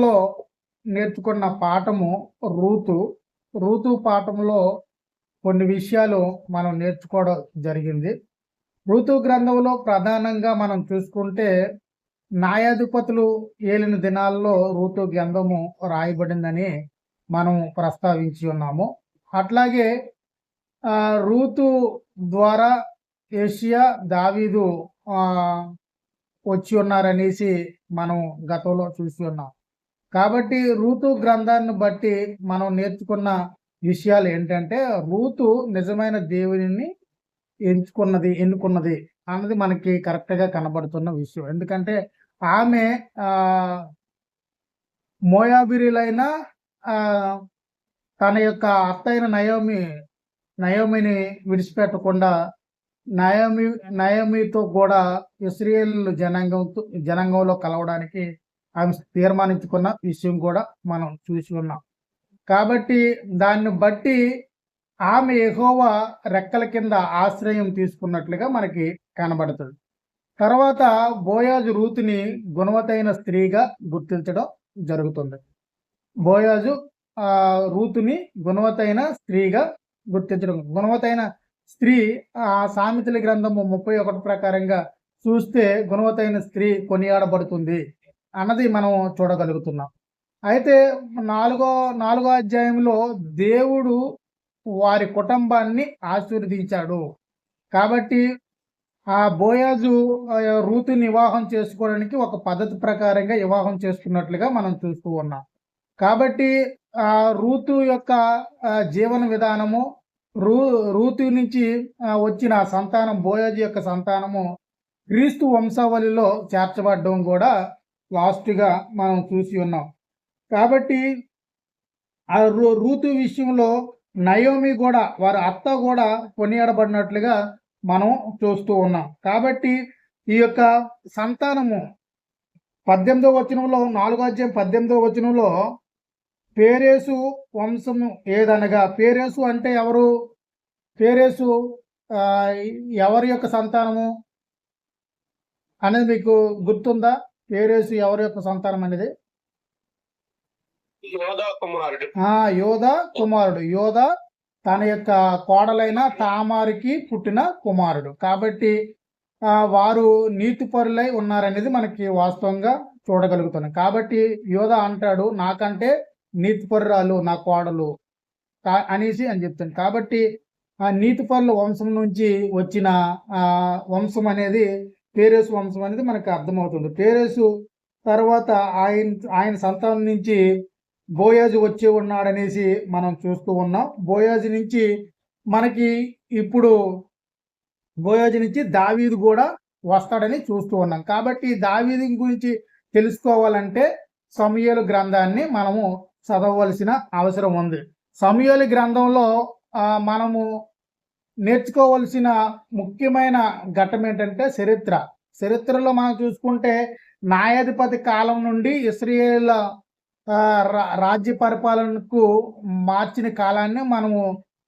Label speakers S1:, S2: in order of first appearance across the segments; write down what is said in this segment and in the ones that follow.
S1: లో నేర్చుకున్న పాఠము రూతు. రూతు పాఠంలో కొన్ని విషయాలు మనం నేర్చుకోవడం జరిగింది. రూతు గ్రంథంలో ప్రధానంగా మనం చూసుకుంటే న్యాయాధిపతులు ఏలిన దినాల్లో రూతు గ్రంథము రాయబడిందని మనం ప్రస్తావించి ఉన్నాము. అట్లాగే రూతు ద్వారా యోషియా, దావీదు వచ్చి ఉన్నారనేసి మనం గతంలో చూసి ఉన్నాం. కాబట్టి రూతు గ్రంథాన్ని బట్టి మనం నేర్చుకున్న విషయాలు ఏంటంటే, రూతు నిజమైన దేవునిని ఎన్నుకున్నది అన్నది మనకి కరెక్ట్‌గా కనబడుతున్న విషయం. ఎందుకంటే ఆమె మోయాబీయులైన తన యొక్క అత్తయిన నయోమిని విడిచిపెట్టకుండా నయోమితో కూడా ఇశ్రాయేల్ జనాంగంలో కలవడానికి ఆమె తీర్మానించుకున్న విషయం కూడా మనం చూసి ఉన్నాం. కాబట్టి దాన్ని బట్టి ఆమె యెహోవా రెక్కల కింద ఆశ్రయం తీసుకున్నట్లుగా మనకి కనబడుతుంది. తర్వాత బోయాజు రూతుని గుణవతైన స్త్రీగా గుర్తించడం జరుగుతుంది. బోయాజు రూతుని గుణవతైన స్త్రీగా గుర్తించడం. గుణవతైన స్త్రీ సామెతల గ్రంథము 31 ప్రకారంగా చూస్తే గుణవతైన స్త్రీ కొనియాడబడుతుంది అన్నది మనం చూడగలుగుతున్నాం. అయితే నాలుగో అధ్యాయంలో దేవుడు వారి కుటుంబాన్ని ఆశీర్వదించాడు. కాబట్టి ఆ బోయాజు రూతుని వివాహం చేసుకోవడానికి ఒక పద్ధతి ప్రకారంగా వివాహం చేసుకున్నట్లుగా మనం చూస్తూ ఉన్నాం. కాబట్టి రూతు యొక్క జీవన విధానము, రూతు నుంచి వచ్చిన సంతానం, బోయాజు యొక్క సంతానము క్రీస్తు వంశావళిలో చేర్చబడడం కూడా లాస్ట్గా మనం చూసి ఉన్నాం. కాబట్టి ఆ రూతు విషయంలో నయోమి కూడా, వారి అత్త కూడా కొనియాడబడినట్లుగా మనం చూస్తూ ఉన్నాం. కాబట్టి ఈ యొక్క సంతానము 18వ వచనంలో, 4వ అధ్యాయం 18వ వచనంలో పేరేసు వంశము ఏదనగా, పేరేసు అంటే ఎవరు? పేరేసు ఎవరి యొక్క సంతానము అనేది మీకు గుర్తుందా? పేరేసు ఎవరి యొక్క సంతానం అనేది? యోధా కుమారుడు. యోధా తన యొక్క కోడలైన తామారికి పుట్టిన కుమారుడు. కాబట్టి వారు నీతిపరులై ఉన్నారనేది మనకి వాస్తవంగా చూడగలుగుతున్నాం. కాబట్టి యోధా అంటాడు, నాకంటే నీతిపరురాలు నా కోడలు అనేసి అని చెప్తాను. కాబట్టి ఆ నీతిపరుల వంశం నుంచి వచ్చిన వంశం అనేది పేరేసు వంశం అనేది మనకు అర్థమవుతుంది. పేరేసు తర్వాత ఆయన సంతానం నుంచి బోయాజు వచ్చి ఉన్నాడనేసి మనం చూస్తూ ఉన్నాం. బోయాజు నుంచి మనకి ఇప్పుడు బోయాజు నుంచి దావీదు కూడా వస్తాడని చూస్తూ ఉన్నాం. కాబట్టి దావీదు గురించి తెలుసుకోవాలంటే సమూయేలు గ్రంథాన్ని మనము చదవవలసిన అవసరం ఉంది. సమూయేలు గ్రంథంలో మనము నేర్చుకోవలసిన ముఖ్యమైన ఘట్టం ఏంటంటే చరిత్రలో మనం చూసుకుంటే న్యాయాధిపతి కాలం నుండి ఇశ్రాయేలు రాజ్య పరిపాలనకు మార్చిన కాలాన్ని మనము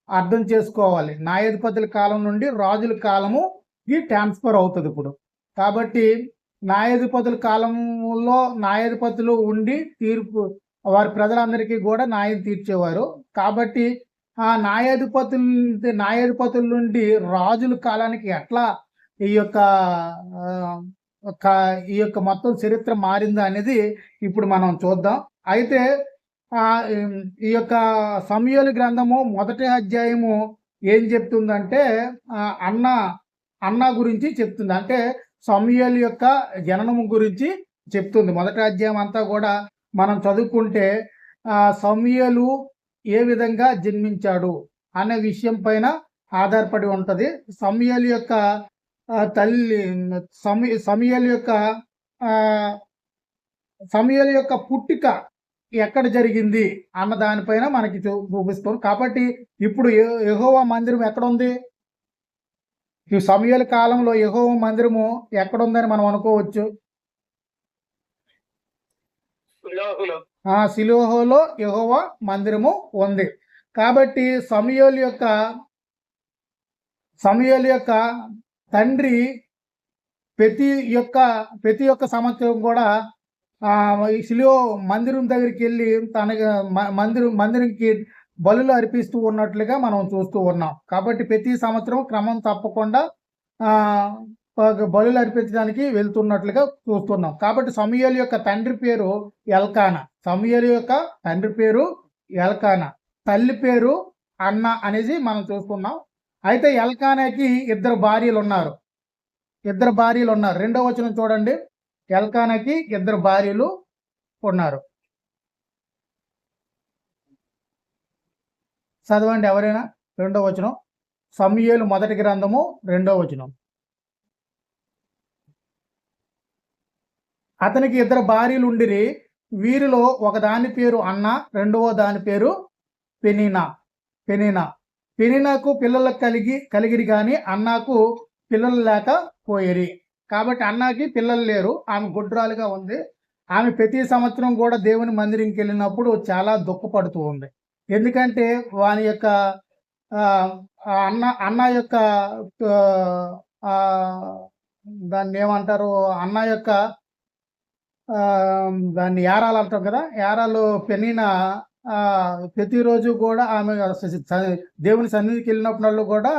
S1: అర్థం చేసుకోవాలి. న్యాయాధిపతుల కాలం నుండి రాజుల కాలముకి ట్రాన్స్ఫర్ అవుతుంది ఇప్పుడు. కాబట్టి న్యాయాధిపతుల కాలంలో న్యాయాధిపతులు ఉండి వారి ప్రజలందరికీ కూడా న్యాయం తీర్చేవారు. కాబట్టి ఆ న్యాయాధిపతుల నుండి రాజుల కాలానికి ఎట్లా ఈ యొక్క మొత్తం చరిత్ర మారిందా అనేది ఇప్పుడు మనం చూద్దాం. అయితే ఈ యొక్క సమూయేలు గ్రంథము 1వ అధ్యాయము ఏం చెప్తుందంటే అన్న గురించి చెప్తుంది. అంటే సమూయేలు యొక్క జననము గురించి చెప్తుంది. 1వ అధ్యాయం అంతా కూడా మనం చదువుకుంటే సమూయేలు ఏ విధంగా జన్మించాడు అనే విషయం పైన ఆధారపడి ఉంటుంది. సమూయేలు యొక్క తల్లి సమూయేలు యొక్క పుట్టుక ఎక్కడ జరిగింది అన్న దానిపైన మనకి చూపిస్తాం. కాబట్టి ఇప్పుడు యెహోవా మందిరం ఎక్కడ ఉంది? ఈ సమూయేలు కాలంలో యెహోవా మందిరము ఎక్కడ ఉందని మనం అనుకోవచ్చు. షిలోహులో యెహోవా మందిరము ఉంది. కాబట్టి సమూయేలు యొక్క తండ్రి ప్రతి ఒక్క సంవత్సరం కూడా ఈ శిలువ మందిరం దగ్గరికి వెళ్ళి తనకి మందిరంకి బలులు అర్పిస్తూ ఉన్నట్లుగా మనం చూస్తూ ఉన్నాం. కాబట్టి ప్రతి సంవత్సరం క్రమం తప్పకుండా బలులు అర్పించడానికి వెళ్తున్నట్లుగా చూస్తున్నాం. కాబట్టి సమూయేలు యొక్క తండ్రి పేరు ఎల్కానా. సమూయేలు యొక్క తండ్రి పేరు ఎల్కానా, తల్లి పేరు అన్న అనేది మనం చూస్తున్నాం. అయితే ఎల్కానాకి ఇద్దరు భార్యలు ఉన్నారు. రెండో వచనం చూడండి. ఎల్కానాకి ఇద్దరు భార్యలు ఉన్నారు. చదవండి ఎవరైనా. రెండో వచనం, సమూయేలు మొదటి గ్రంథము 2వ వచనం. అతనికి ఇద్దరు భార్యలు ఉండిరి. వీరిలో ఒక దాని పేరు అన్న, రెండవ దాని పేరు పెనీనా. పెనీనాకు పిల్లలు కలిగిరి కానీ అన్నాకు పిల్లలు లేకపోయిరి. కాబట్టి అన్నాకి పిల్లలు లేరు. ఆమె గుడ్రాలుగా ఉంది. ఆమె ప్రతి సంవత్సరం కూడా దేవుని మందిరంకి వెళ్ళినప్పుడు చాలా దుఃఖపడుతూ ఉంది. ఎందుకంటే వాని యొక్క అన్న యొక్క దాన్ని ఏమంటారు, అన్న యొక్క దాన్ని యారాలు అంటాం కదా, యారాలు పెనీనా ప్రతిరోజు కూడా ఆమె దేవుని సన్నిధికి వెళ్ళినప్పుడు కూడా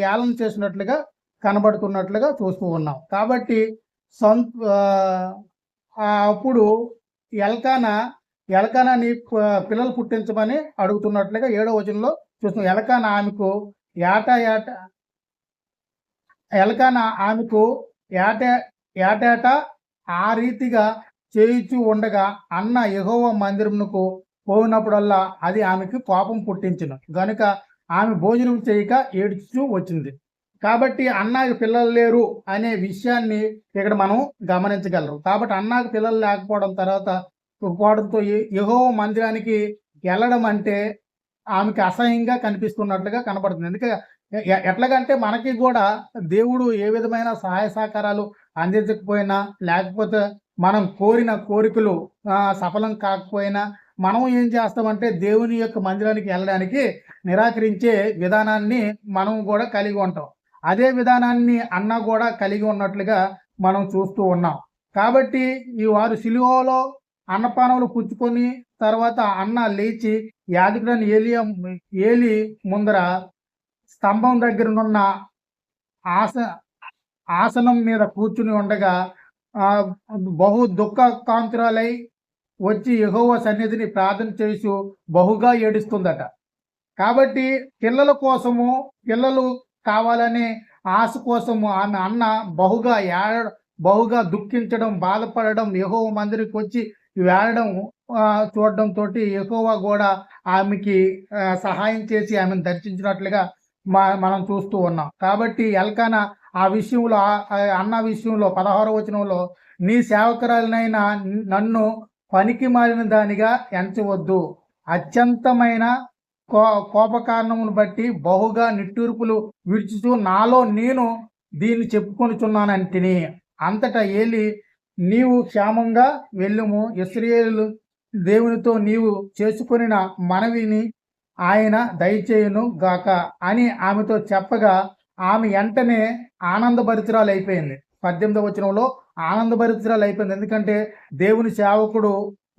S1: యాలన చేసినట్లుగా కనబడుతున్నట్లుగా చూస్తూ ఉన్నాం. కాబట్టి అప్పుడు ఎల్కానాని పిల్లలు పుట్టించమని అడుగుతున్నట్లుగా 7వ వచనంలో చూస్తున్నాం. ఎల్కానా ఆమెకు ఏటేటా ఆ రీతిగా చేయిచూ ఉండగా అన్న యెహోవా మందిరమునకు పోయినప్పుడల్లా అది ఆమెకి కోపం పుట్టించును గనుక ఆమె భోజనం చేయక ఏడ్చుచూ వచ్చింది. కాబట్టి అన్నకి పిల్లలు లేరు అనే విషయాన్ని ఇక్కడ మనం గమనించగలరు. కాబట్టి అన్నకి పిల్లలు లేకపోవడంతో యెహోవా మందిరానికి వెళ్ళడం అంటే ఆమెకి అసహ్యంగా కనిపిస్తున్నట్లుగా కనబడుతుంది. ఎందుకంటే ఎట్లాగంటే మనకి కూడా దేవుడు ఏ విధమైన సహాయ సహకారాలు అందించకపోయినా, లేకపోతే మనం కోరిన కోరికలు సఫలం కాకపోయినా మనం ఏం చేస్తామంటే దేవుని యొక్క మందిరానికి వెళ్ళడానికి నిరాకరించే విధానాన్ని మనం కూడా కలిగి ఉంటాం. అదే విధానాన్ని అన్న కూడా కలిగి ఉన్నట్లుగా మనం చూస్తూ ఉన్నాం. కాబట్టి ఈ వారు సిలువలో అన్నపానములు పుచ్చుకొని తర్వాత అన్న లేచి యాజకుడైన ఏలి ముందర స్తంభం దగ్గరనున్న ఆసనం మీద కూర్చుని ఉండగా బహు దుఃఖకాంతురాలై వచ్చి యెహోవా సన్నిధిని ప్రార్థన చేస్తూ బహుగా ఏడుస్తుందట. కాబట్టి పిల్లలు కావాలనే ఆశ కోసము ఆమె అన్న బహుగా దుఃఖించడం, బాధపడడం, యెహోవా మందిరికి వచ్చి ఏడడం చూడడంతో యెహోవా కూడా ఆమెకి సహాయం చేసి ఆమెను దర్శించినట్లుగా మనం చూస్తూ ఉన్నాం. కాబట్టి ఎల్కానా ఆ విషయంలో అన్న విషయంలో 16వ వచనంలో నీ సేవకురాలినైనా నన్ను పనికి మారిన దానిగా ఎంచవద్దు, అత్యంతమైన కోపకారణమును బట్టి బహుగా నిట్టూర్పులు విడుచుతూ నాలో నేను దీన్ని చెప్పుకొనుచున్నానంటిని. అంతటా ఏలి నీవు క్షేమంగా వెళ్ళుము, ఇశ్రాయేలు దేవునితో నీవు చేసుకొనిన మనవిని ఆయన దయచేయును గాక అని ఆమెతో చెప్పగా ఆమె వెంటనే ఆనందభరితురాలైపోయింది. 18వ వచనంలో ఆనందభరితురాలైపోయింది. ఎందుకంటే దేవుని సేవకుడు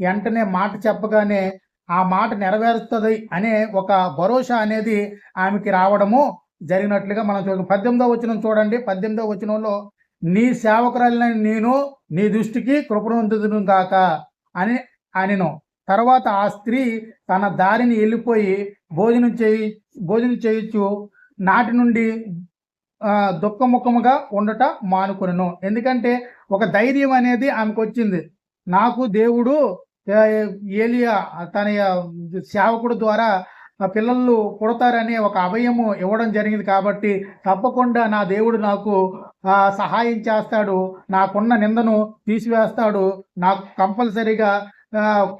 S1: వెంటనే మాట చెప్పగానే ఆ మాట నెరవేరుస్తుంది అనే ఒక భరోసా అనేది ఆమెకి రావడము జరిగినట్లుగా మనం చూద్దాం. 18వ వచనం చూడండి. 18వ వచనంలో నీ సేవకురాలిని నేను నీ దృష్టికి కృపణొందుదును గాక అని అనిను. తర్వాత ఆ స్త్రీ తన దారిని వెళ్ళిపోయి భోజనం చేయొచ్చు నాటి నుండి దుఃఖముఖముగా ఉండట మానుకొనెను. ఎందుకంటే ఒక ధైర్యం అనేది ఆమెకు వచ్చింది. నాకు దేవుడు ఏలియా తన సేవకుడు ద్వారా పిల్లలు పుడతారనే ఒక అభయము ఇవ్వడం జరిగింది. కాబట్టి తప్పకుండా నా దేవుడు నాకు సహాయం చేస్తాడు, నాకున్న నిందను తీసివేస్తాడు, నాకు కంపల్సరీగా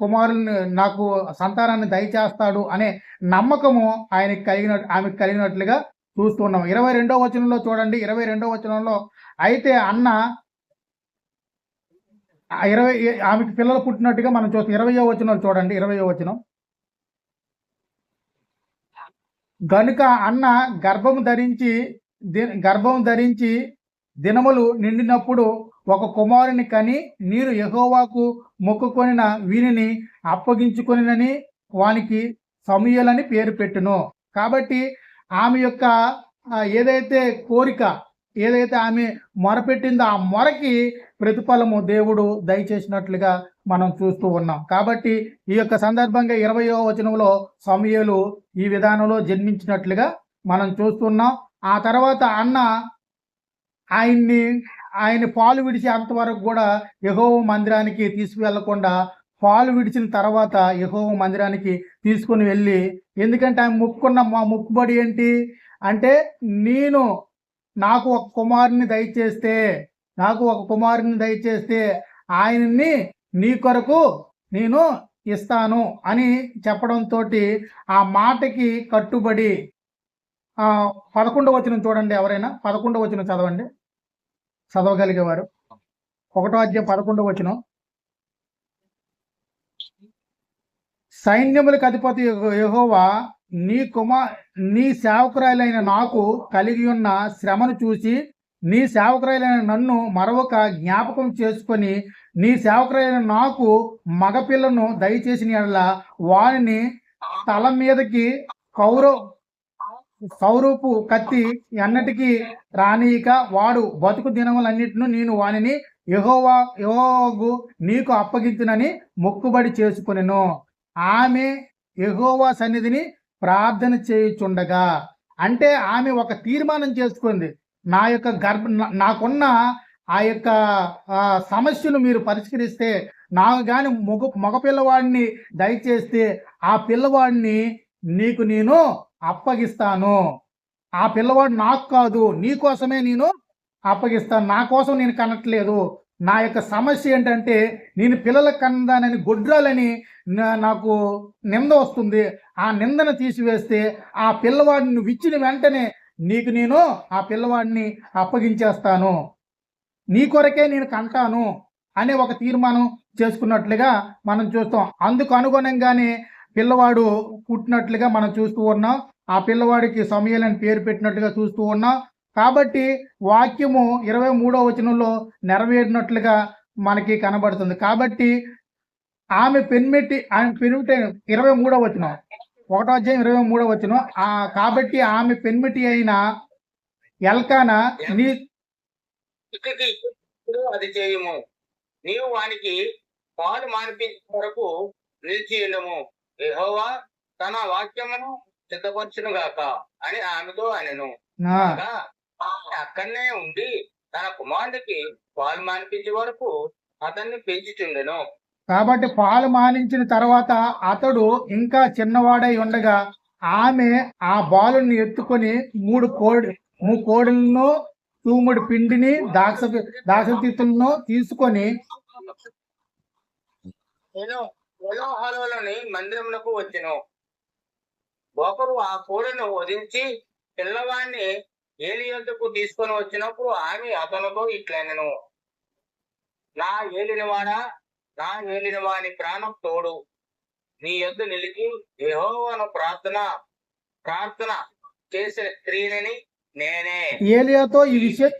S1: కుమారుని నాకు సంతానాన్ని దయచేస్తాడు అనే నమ్మకము ఆమెకు కలిగినట్లుగా చూస్తున్నాం. 22వ వచనంలో చూడండి. 22వ వచనంలో అయితే అన్న ఆమెకి పిల్లలు పుట్టినట్టుగా మనం చూస్తాం. 20వ వచనం చూడండి. 20వ వచనం, గనుక అన్న గర్భం ధరించి దినములు నిండినప్పుడు ఒక కుమారుని కని మీరు యెహోవాకు మొక్కుకొనిన వీనిని అప్పగించుకొనినని వానికి సమూయేలని పేరు పెట్టును. కాబట్టి ఆమె యొక్క ఏదైతే కోరిక, ఏదైతే ఆమె మొరపెట్టిందో ఆ మొరకి ప్రతిఫలము దేవుడు దయచేసినట్లుగా మనం చూస్తూ ఉన్నాం. కాబట్టి ఈ యొక్క సందర్భంగా 20వ వచనంలో సమూయేలు ఈ విధానంలో జన్మించినట్లుగా మనం చూస్తున్నాం. ఆ తర్వాత అన్న ఆయన పాలు విడిచి అంతవరకు కూడా యెహోవా మందిరానికి తీసుకువెళ్లకుండా పాలు విడిచిన తర్వాత యెహోవా మందిరానికి తీసుకుని వెళ్ళి, ఎందుకంటే ఆమె మొక్కుకున్న మొక్కుబడి ఏంటి అంటే, నాకు ఒక కుమారుని దయచేస్తే ఆయన్ని నీ కొరకు నేను ఇస్తాను అని చెప్పడంతో ఆ మాటకి కట్టుబడి 11వ వచనం చూడండి. ఎవరైనా 11వ వచనం చదవండి, చదవగలిగేవారు. 1వ అధ్యాయం 11వ వచనం. సైన్యములకు అధిపతి యెహోవా నీ సేవకురాలైన నాకు కలిగి ఉన్న శ్రమను చూసి నీ సేవకురాలైన నన్ను మరొక జ్ఞాపకం చేసుకొని నీ సేవకురాలైన నాకు మగపిల్లను దయచేసిన యెడల వారిని తల మీదకి సౌరూపు కత్తి ఎన్నటికి రానీయక వాడు బతుకు దినములన్నిటిను నేను వానిని యెహోవాకు నీకు అప్పగించునని మొక్కుబడి చేసుకొనెను. ఆమె యెహోవా సన్నిధిని ప్రార్థన చేయుచుండగా, అంటే ఆమె ఒక తీర్మానం చేసుకుంది, నా యొక్క నాకున్న ఆ యొక్క సమస్యను మీరు పరిష్కరిస్తే, నాకు కానీ మగ పిల్లవాడిని దయచేస్తే ఆ పిల్లవాడిని నీకు నేను అప్పగిస్తాను. ఆ పిల్లవాడు నాకు కాదు, నీ కోసమే నేను అప్పగిస్తాను. నా కోసం నేను కనట్లేదు. నా యొక్క సమస్య ఏంటంటే, నేను పిల్లలకు కన్నదానని గొడ్రాలని నాకు నింద వస్తుంది. ఆ నిందను తీసివేస్తే ఆ పిల్లవాడిని నువ్వు ఇచ్చిన వెంటనే నీకు నేను ఆ పిల్లవాడిని అప్పగించేస్తాను, నీ కొరకే నేను కంటాను అనే ఒక తీర్మానం చేసుకున్నట్లుగా మనం చూస్తాం. అందుకు అనుగుణంగానే పిల్లవాడు పుట్టినట్లుగా మనం చూస్తూ ఉన్నాం. ఆ పిల్లవాడికి సమూయేలు అని పేరు పెట్టినట్లుగా చూస్తూ ఉన్నాం. కాబట్టి వాక్యము 23వ వచనంలో నెరవేరినట్లుగా మనకి కనబడుతుంది. కాబట్టి ఆమె పెనిమిటి 23వ వచనం, 1వ అధ్యాయం 23వ వచనం. కాబట్టి ఆమె పెనిమిటి అయిన ఎల్కానా
S2: అది చేయము, నీవు వానికి పాలు మానిపించే వరకు నిలిచి ఉండము, యెహోవా తన వాక్యమును సిద్ధపరచును గాక అని ఆమెతో అనెను. అక్కడనే ఉండి తన కుమారుడికి పాలు మానిపించే వరకు అతన్ని పెంచుచుండెను.
S1: కాబట్టి పాలు మానించిన తర్వాత అతడు ఇంకా చిన్నవాడై ఉండగా ఆమె ఆ బాలుని ఎత్తుకొని 3 కోడులను తూముడు పిండిని దాక్షతీతులను తీసుకొని
S2: మందిరమునకు వచ్చెను. ఒకరు ఆ కోడను వధించి పిల్లవాడిని ఏలి యొద్దకు తీసుకొని వచ్చినప్పుడు ఆమె అతనితో ఇట్లనెను, నా ఏలినవాని ప్రాణం తోడు, నీ యొద్ద నిలిచి యెహోవాను ప్రార్థన చేసిన స్త్రీని నేనే.
S1: ఏలియాతో ఈ విషయం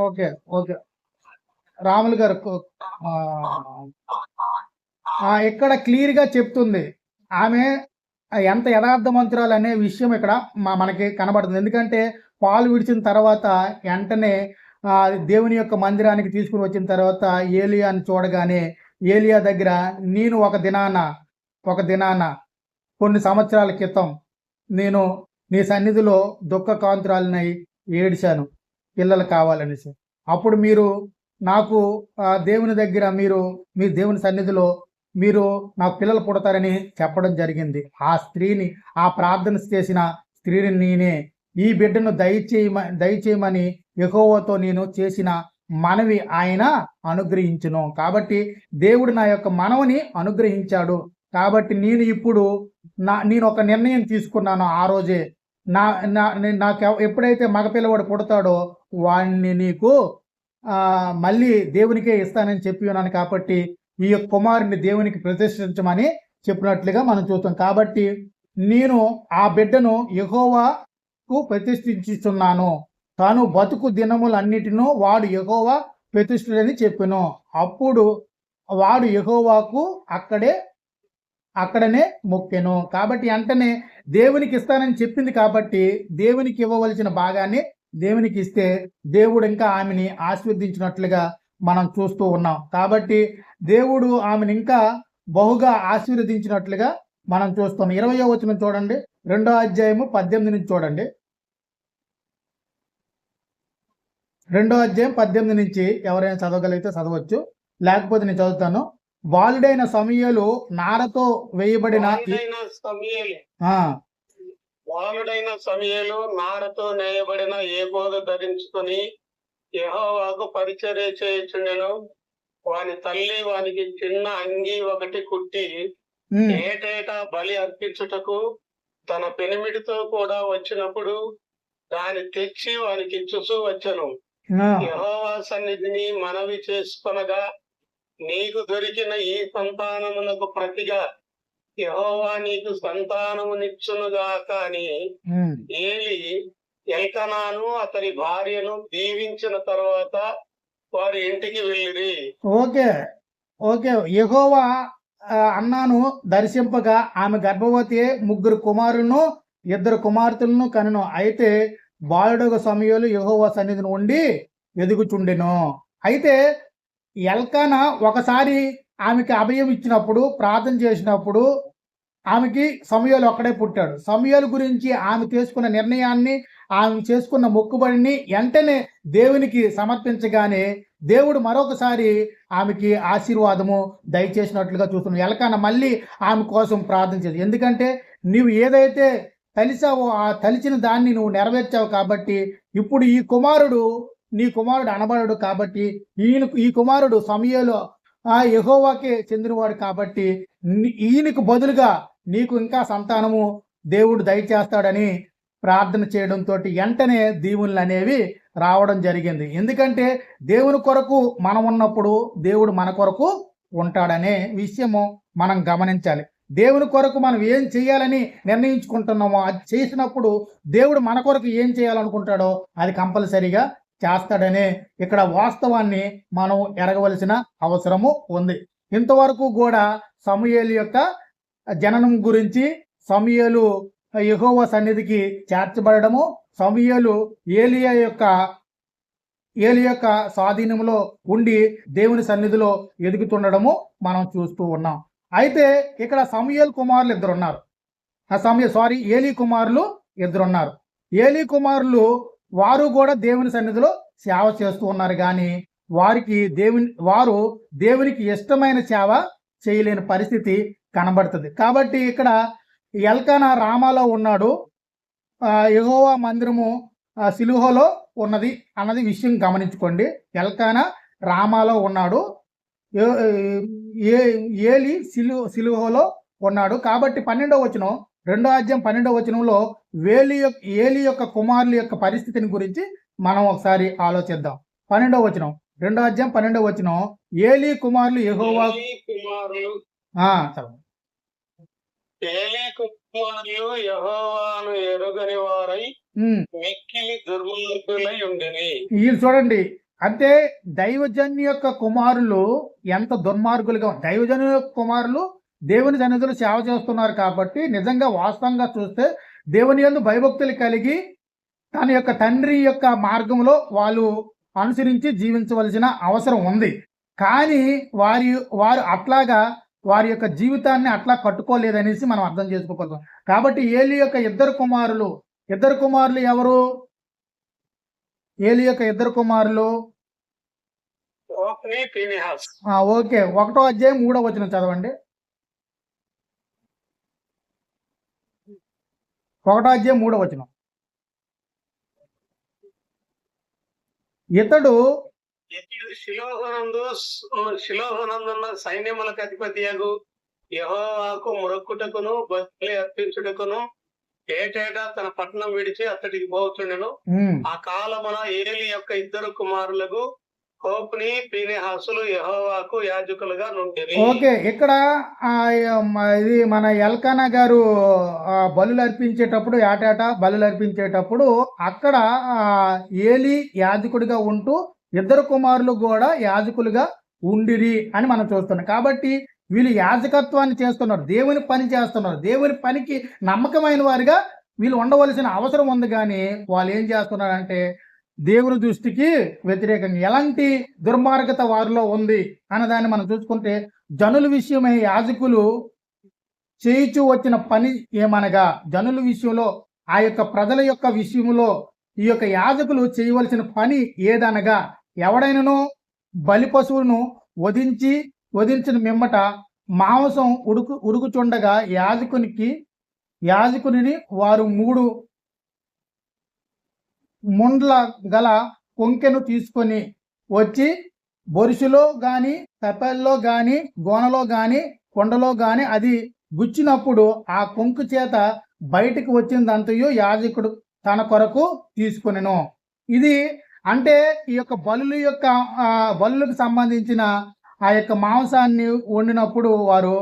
S1: ఓకే రాములు గారు ఇక్కడ క్లియర్ గా చెప్తుంది. ఆమె ఎంత యథార్థవంతురాలు అనే విషయం ఇక్కడ మనకి కనబడుతుంది. ఎందుకంటే పాలు విడిచిన తర్వాత వెంటనే దేవుని యొక్క మందిరానికి తీసుకుని వచ్చిన తర్వాత ఏలియాని చూడగానే ఏలియా దగ్గర నేను ఒక దినాన కొన్ని సంవత్సరాల క్రితం నేను నీ సన్నిధిలో దుఃఖ కాంతురాలనై ఏడిశాను పిల్లలు కావాలనేసి. అప్పుడు మీరు నాకు దేవుని దగ్గర మీ దేవుని సన్నిధిలో మీరు నాకు పిల్లలు పుడతారని చెప్పడం జరిగింది. ఆ స్త్రీని, ఆ ప్రార్థన చేసిన స్త్రీని నేనే. ఈ బిడ్డను దయచేయమని యెహోవాతో నేను చేసిన మనవి ఆయన అనుగ్రహించును. కాబట్టి దేవుడు నా యొక్క మనవిని అనుగ్రహించాడు. కాబట్టి నేను ఒక నిర్ణయం తీసుకున్నాను. ఆ రోజే నాకు ఎప్పుడైతే మగపిల్లవాడు పుడతాడో వాడిని నీకు మళ్ళీ దేవునికే ఇస్తానని చెప్పి ఉన్నాను. కాబట్టి ఈ యొక్క కుమారుని దేవునికి ప్రతిష్ఠించమని చెప్పినట్లుగా మనం చూస్తాం. కాబట్టి నేను ఆ బిడ్డను యెహోవాకు ప్రతిష్ఠించుచున్నాను. తాను బతుకు దినములన్నిటినూ వాడు యెహోవా ప్రతిష్ఠుడని చెప్పెను. అప్పుడు వాడు యెహోవాకు అక్కడనే మొక్కెను. కాబట్టి వెంటనే దేవునికి ఇస్తానని చెప్పింది కాబట్టి దేవునికి ఇవ్వవలసిన భాగాన్ని దేవునికి ఇస్తే దేవుడు ఇంకా ఆమెని ఆశీర్వదించినట్లుగా మనం చూస్తూ ఉన్నాం. కాబట్టి దేవుడు ఆమెను ఇంకా బహుగా ఆశీర్వదించినట్లుగా మనం చూస్తున్నాం. 20వ వచనం చూడండి. 2వ అధ్యాయము 18 నుంచి చూడండి. 2వ అధ్యాయం 18 నుంచి ఎవరైనా చదవగలిగితే చదవచ్చు, లేకపోతే నేను చదువుతాను. బాలుడైన సమూయేలు నారతో వేయబడిన ఆ
S3: బాలుడైన సమూయేలు నారతో నేయబడిన ఏబోదు ధరించుకొని యెహోవాకు పరిచర్య చేయుచుండెను. వాని తల్లి వానికి చిన్న అంగి ఒకటి కుట్టి
S1: ఉమ్,
S3: ఏటేటా బలి అర్పించుటకు తన పెనిమిటితో కూడా వచ్చినప్పుడు దాన్ని తెచ్చి వానికి ఇచ్చుచూ వచ్చెను.
S1: ఆ,
S3: యెహోవా సన్నిధిని మనవి చేసుకొనగా, నీకు దొరికిన ఈ సంతానమునకు ప్రతిగా యెహోవా నీకు సంతానమునిచ్చునుగాక అని
S1: ఉమ్.
S3: ఏలి ఎల్కనాను అతని భార్యను దీవించిన తరువాత వారి ఇంటికి వెళ్ళిరి.
S1: ఓకే యెహోవా అన్నాను దర్శింపగా ఆమె గర్భవతి 3 కుమారులను 2 కుమార్తెలను కనును. అయితే బాలుడొక సమూయేలు యెహోవా సన్నిధిని ఉండి ఎదుగుచుండెను. అయితే ఎల్కానా ఒకసారి ఆమెకి అభయం ఇచ్చినప్పుడు, ప్రార్థన చేసినప్పుడు ఆమెకి సమూయేలు ఒక్కడే పుట్టాడు. సమూయేలు గురించి ఆమె చేసుకున్న నిర్ణయాన్ని, ఆమె చేసుకున్న మొక్కుబడిని వెంటనే దేవునికి సమర్పించగానే దేవుడు మరొకసారి ఆమెకి ఆశీర్వాదము దయచేసినట్లుగా చూస్తున్నాం. ఎల్కానా మళ్ళీ ఆమె కోసం ప్రార్థన చేసి, ఎందుకంటే నీవు ఏదైతే తలిచావో ఆ తలిచిన దాన్ని నువ్వు నెరవేర్చావు కాబట్టి ఇప్పుడు నీ కుమారుడు అనబడడు కాబట్టి ఈ కుమారుడు సమూయేలు యెహోవాకే చెందినవాడు కాబట్టి ఈయనకు బదులుగా నీకు ఇంకా సంతానము దేవుడు దయచేస్తాడని ప్రార్థన చేయడంతో వెంటనే దీవులు అనేవి రావడం జరిగింది. ఎందుకంటే దేవుని కొరకు మనం ఉన్నప్పుడు దేవుడు మన కొరకు ఉంటాడనే విషయము మనం గమనించాలి. దేవుని కొరకు మనం ఏం చేయాలని నిర్ణయించుకుంటున్నామో అది చేసినప్పుడు దేవుడు మన కొరకు ఏం చేయాలనుకుంటాడో అది కంపల్సరీగా చేస్తాడనే ఇక్కడ వాస్తవాన్ని మనం ఎరగవలసిన అవసరము ఉంది. ఇంతవరకు కూడా సమూయేలు యొక్క జననం గురించి, సమూయేలు యెహోవా సన్నిధికి చేర్చబడము, సమూయేలు ఏలి యొక్క స్వాధీనంలో ఉండి దేవుని సన్నిధిలో ఎదుగుతుండడము మనం చూస్తూ ఉన్నాం. అయితే ఇక్కడ సమూయేలు కుమారులు 2 ఉన్నారు. ఏలీ కుమారులు 2 ఉన్నారు. ఏలీ కుమారులు వారు కూడా దేవుని సన్నిధిలో సేవ చేస్తూ ఉన్నారు, కానీ వారు దేవునికి ఇష్టమైన సేవ చేయలేని పరిస్థితి కనబడుతుంది. కాబట్టి ఇక్కడ ఎల్కానా రామాలో ఉన్నాడు, యెహోవా మందిరము సిలువలో ఉన్నది అన్నది విషయం గమనించుకోండి. ఎల్కానా రామాలో ఉన్నాడు, ఏలి సిలువలో ఉన్నాడు. కాబట్టి 12వ వచనం, 2వ అధ్యాయం 12వ వచనంలో ఏలి యొక్క కుమారుల యొక్క పరిస్థితిని గురించి మనం ఒకసారి ఆలోచిద్దాం. 12వ వచనం, 2వ అధ్యాయం 12వ వచనం, ఏలి కుమారులు యెహోవా చదవండి.
S3: ఏలీ కుమారులు యెహోవాను ఎరుగని వారై మిక్కిలి దుర్మార్గులై ఉండిరి.
S1: వీళ్ళు చూడండి, అంటే దైవజన్య యొక్క కుమారులు ఎంత దుర్మార్గులుగా, దైవజన్య యొక్క కుమారులు దేవుని సన్నిధిలో సేవ చేస్తున్నారు కాబట్టి నిజంగా వాస్తవంగా చూస్తే దేవుని యందు భయభక్తులు కలిగి తన యొక్క తండ్రి యొక్క మార్గంలో వాళ్ళు అనుసరించి జీవించవలసిన అవసరం ఉంది. కానీ వారు అట్లాగా వారి యొక్క జీవితాన్ని అట్లా కట్టుకోలేదనేసి మనం అర్థం చేసుకోగలుగుతాం. కాబట్టి ఏలి యొక్క ఇద్దరు కుమారులు ఎవరు? ఏలి యొక్క 2 కుమారులు
S3: హోఫ్నీ, ఫీనెహాస్.
S1: ఓకే, 1వ అధ్యాయం 3వ వచనం చదవండి. 1వ అధ్యాయం 3వ వచనం. ఇతడు
S3: శిలోహనందున్న సైన్యములకు అధిపతియగు యెహోవాకు మొరక్కుటకును బలి అర్పించుటకును ఏటేటా తన పట్టణం విడిచి అతడికి పోతుండెను. ఆ కాలమున ఏలి యొక్క 2 కుమారులకు హోఫ్నీ, ఫీనెహాసులు యెహోవాకు యాజకులుగా నుండిరి.
S1: ఓకే, ఇక్కడ ఇది మన ఎల్కానా గారు బలులు అర్పించేటప్పుడు, ఏటేటా బలులు అర్పించేటప్పుడు అక్కడ ఏలి యాజకుడిగా ఉంటూ ఇద్దరు కుమారులు కూడా యాజకులుగా ఉండిరి అని మనం చూస్తున్నాం. కాబట్టి వీళ్ళు యాజకత్వాన్ని చేస్తున్నారు, దేవుని పని చేస్తున్నారు, దేవుని పనికి నమ్మకమైన వారిగా వీళ్ళు ఉండవలసిన అవసరం ఉంది. కానీ వాళ్ళు ఏం చేస్తున్నారంటే దేవుని దృష్టికి వ్యతిరేకంగా ఎలాంటి దుర్మార్గత వారిలో ఉంది అన్నదాన్ని మనం చూసుకుంటే, జనుల విషయమై యాజకులు చేయిచూ వచ్చిన పని ఏమనగా, జనుల విషయంలో ఆ యొక్క ప్రజల యొక్క విషయంలో ఈ యొక్క యాజకులు చేయవలసిన పని ఏదనగా, ఎవడైనను బలి పశువును వధించిన మిమ్మట మాంసం ఉడుకుచుండగా యాజకుని వారు 3 ముండ్ల గల కొంకెను తీసుకొని వచ్చి బొరుసులో గాని, తపెల్లో గాని, గోనలో గాని, కొండలో గాని అది గుచ్చినప్పుడు ఆ కొంకు చేత బయటికి వచ్చిందంతయు యాజకుడు తన కొరకు తీసుకొనెను. ఇది అంటే ఈ యొక్క బలులకు సంబంధించిన ఆ యొక్క మాంసాన్ని వండినప్పుడు వారు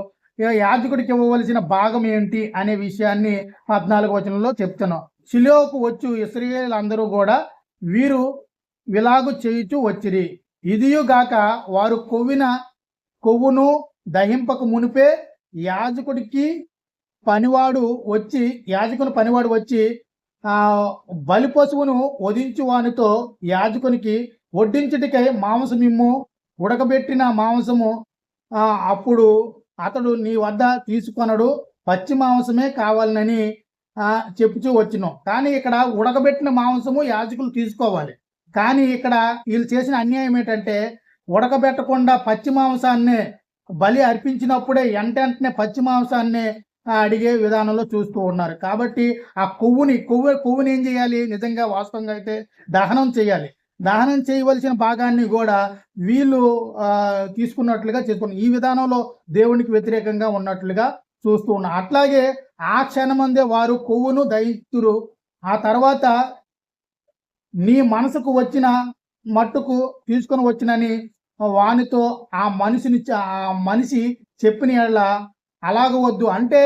S1: యాజకుడికి ఇవ్వవలసిన భాగం ఏంటి అనే విషయాన్ని 14వ వచనంలో చెప్తున్నాం. షిలోకు వచ్చు ఇశ్రాయేలీయులందరూ కూడా వీరు విలాగు చేయుచూ వచ్చిరి. ఇదియుగాక వారు కొవ్వును దహింపక మునిపే యాజకుని పనివాడు వచ్చి బలి పశువును వధించు వానితో యాజకునికి వడ్డించుటకై మాంసమిమ్ము, ఉడకబెట్టిన మాంసము అప్పుడు అతడు నీ వద్ద తీసుకొనడు, పచ్చి మాంసమే కావాలని చెప్పుచూ వచ్చినాం. కానీ ఇక్కడ ఉడకబెట్టిన మాంసము యాజకులు తీసుకోవాలి. కానీ ఇక్కడ వీళ్ళు చేసిన అన్యాయం ఏంటంటే, ఉడకబెట్టకుండా పచ్చి మాంసాన్నే బలి అర్పించినప్పుడే వెంటనే పచ్చి మాంసాన్ని అడిగే విధానంలో చూస్తూ ఉన్నారు. కాబట్టి ఆ కొవ్వుని ఏం చేయాలి? నిజంగా వాస్తవంగా అయితే దహనం చేయాలి. దహనం చేయవలసిన భాగాన్ని కూడా వీళ్ళు తీసుకున్నట్లుగా చేసుకున్నారు. ఈ విధానంలో దేవునికి వ్యతిరేకంగా ఉన్నట్లుగా చూస్తూ ఉన్నారు. అట్లాగే ఆ క్షణమందే వారు కొవ్వును దహిస్తురు. ఆ తర్వాత నీ మనసుకు వచ్చిన మట్టుకు తీసుకొని వచ్చినని వానితో ఆ మనిషి చెప్పిన యెడల అలాగవద్దు. అంటే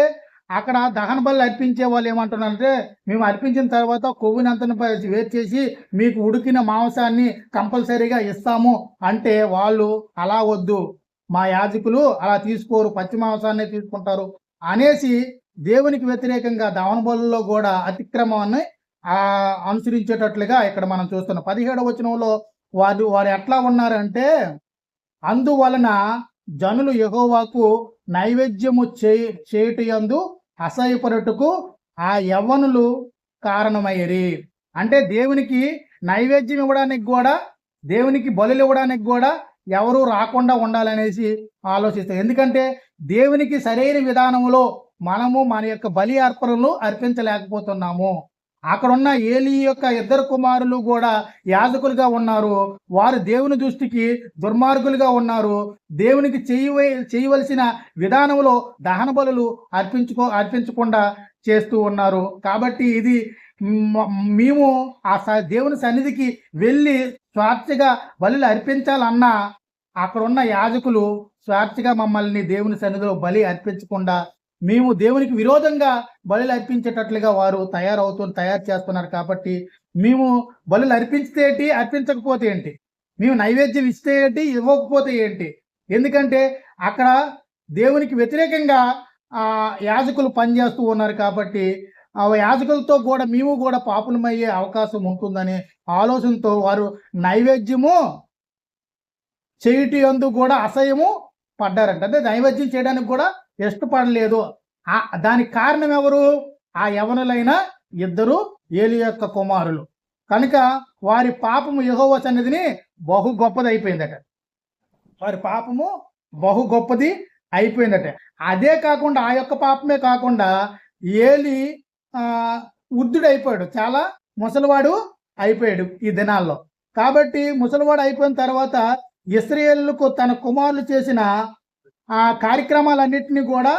S1: అక్కడ దహన బలి అర్పించే వాళ్ళు ఏమంటున్నారంటే, మేము అర్పించిన తర్వాత కొవ్వునంతను వేరు చేసి మీకు ఉడికిన మాంసాన్ని కంపల్సరీగా ఇస్తాము అంటే, వాళ్ళు అలా వద్దు, మా యాజకులు అలా తీసుకోరు, పచ్చి మాంసాన్ని తీసుకుంటారు అనేసి దేవునికి వ్యతిరేకంగా దహన బలుల్లో కూడా అతిక్రమాన్ని అనుసరించేటట్లుగా ఇక్కడ మనం చూస్తున్నాం. 17వ వచనంలో వారు ఎట్లా ఉన్నారంటే, అందువలన జనులు యెహోవాకు నైవేద్యము చేయుటయందు అసహ్యపడుటకు ఆ యవ్వనులు కారణమయ్యిరి. అంటే దేవునికి నైవేద్యం ఇవ్వడానికి కూడా, దేవునికి బలులు ఇవ్వడానికి కూడా ఎవరు రాకుండా ఉండాలనేసి ఆలోచిస్తారు. ఎందుకంటే దేవునికి సరైన విధానంలో మనము మన యొక్క బలి అర్పణలు అర్పించలేకపోతున్నాము. అక్కడున్న ఏలీ యొక్క 2 కుమారులు కూడా యాజకులుగా ఉన్నారు. వారు దేవుని దృష్టికి దుర్మార్గులుగా ఉన్నారు. దేవునికి చేయవలసిన విధానంలో దహన బలులు అర్పించకుండా చేస్తూ ఉన్నారు. కాబట్టి ఇది మేము ఆ దేవుని సన్నిధికి వెళ్ళి స్వేచ్ఛగా బలులు అర్పించాలన్నా అక్కడున్న యాజకులు స్వేచ్ఛగా మమ్మల్ని దేవుని సన్నిధిలో బలి అర్పించకుండా మేము దేవునికి విరోధంగా బలులు అర్పించేటట్లుగా వారు తయారు చేస్తున్నారు. కాబట్టి మేము బలులు అర్పించితే ఏంటి, అర్పించకపోతే ఏంటి, మేము నైవేద్యం ఇస్తే ఏంటి, ఇవ్వకపోతే ఏంటి? ఎందుకంటే అక్కడ దేవునికి వ్యతిరేకంగా యాజకులు పనిచేస్తూ ఉన్నారు. కాబట్టి ఆ యాజకులతో కూడా మేము కూడా పాపులమయ్యే అవకాశం ఉంటుందనే ఆలోచనతో వారు నైవేద్యము చేయుటయందు కూడా అసహ్యము పడ్డారంట. అంటే నైవేద్యం చేయడానికి కూడా ఇష్టపడలేదు. దానికి కారణం ఎవరు? ఆ యవనులైన 2 ఏలీ యొక్క కుమారులు. కనుక వారి పాపము యెహోవా సన్నిధిని బహు గొప్పది అయిపోయిందట. వారి పాపము బహు గొప్పది అయిపోయిందట. అదే కాకుండా ఆ యొక్క పాపమే కాకుండా ఏలీ వృద్ధుడైపోయాడు, చాలా ముసలివాడు అయిపోయాడు ఈ దినాల్లో. కాబట్టి ముసలివాడు అయిపోయిన తర్వాత ఇశ్రాయేలుకు తన కుమారులు చేసిన ఆ కార్యక్రమాలన్నింటినీ కూడా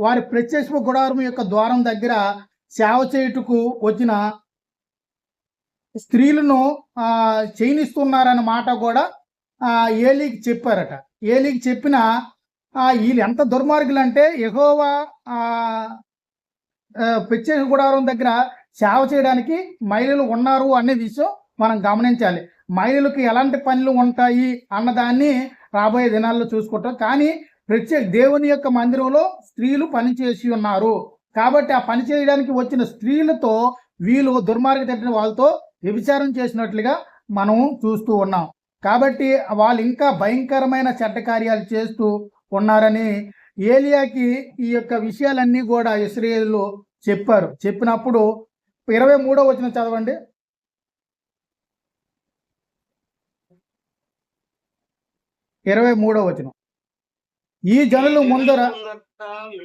S1: వారి ప్రత్యక్ష గుడారం యొక్క ద్వారం దగ్గర సేవ చేయుటకు వచ్చిన స్త్రీలను చేయనిస్తున్నారన్న మాట కూడా ఏలీకి చెప్పారట. ఏలీకి చెప్పిన వీళ్ళు ఎంత దుర్మార్గులు అంటే, యెహోవా ప్రత్యక్ష గుడారం దగ్గర సేవ చేయడానికి మహిళలు ఉన్నారు అనే విషయం మనం గమనించాలి. మహిళలకు ఎలాంటి పనులు ఉంటాయి అన్నదాన్ని రాబోయే దినాల్లో చూసుకుంటాం. కానీ దేవుని యొక్క మందిరంలో స్త్రీలు పనిచేసి ఉన్నారు కాబట్టి ఆ పని చేయడానికి వచ్చిన స్త్రీలతో వీళ్ళు దుర్మార్గం తట్టిన వాళ్ళతో వ్యభిచారం చేసినట్లుగా మనం చూస్తూ ఉన్నాం. కాబట్టి వాళ్ళు ఇంకా భయంకరమైన చెడ్డ కార్యాలు చేస్తూ ఉన్నారని ఏలియాకి ఈ యొక్క విషయాలన్నీ కూడా ఇశ్రాయేలు చెప్పారు. చెప్పినప్పుడు 23వ వచనం చదవండి. 23వ వచనం. ఈ జనులు ముందర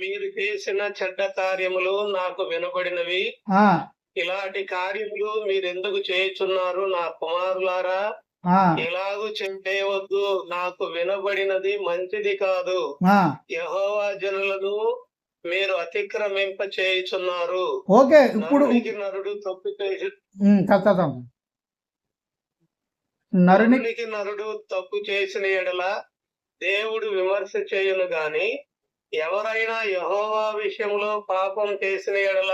S3: మీరు చేసిన చెడ్డ కార్యములు నాకు వినబడినవి. ఇలాంటి కార్యములు మీరెందుకు చేయుచున్నారు నా కుమారులారా? ఇలాగూ చేయవద్దు, నాకు వినబడినది మంచిది కాదు. యెహోవా జనులను మీరు అతిక్రమింప చేయుచున్నారు.
S1: ఓకే, ఇప్పుడు
S3: నరుడు తప్పు చేసి నరుడు తప్పు చేసిన ఎడల దేవుడు విమర్శ చేయును గాని ఎవరైనా యెహోవా విషయంలో పాపం చేసిన ఎడల